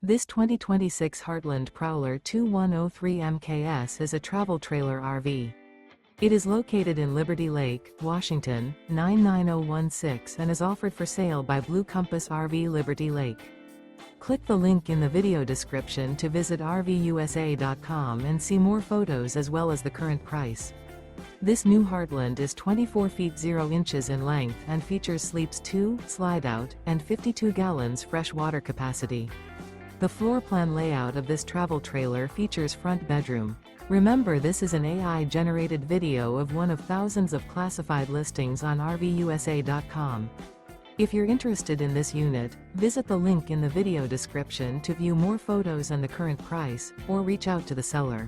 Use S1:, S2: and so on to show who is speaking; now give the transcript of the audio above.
S1: This 2026 Heartland Prowler 2103 MKS is a travel trailer RV. It is located in Liberty Lake, Washington, 99016 and is offered for sale by Blue Compass RV Liberty Lake. Click the link in the video description to visit RVUSA.com and see more photos as well as the current price. This new Heartland is 24 feet 0 inches in length and features sleeps 2, Slideout, and 52 gallons fresh water capacity. The floor plan layout of this travel trailer features front bedroom. Remember, this is an AI-generated video of one of thousands of classified listings on RVUSA.com. If you're interested in this unit, visit the link in the video description to view more photos and the current price, or reach out to the seller.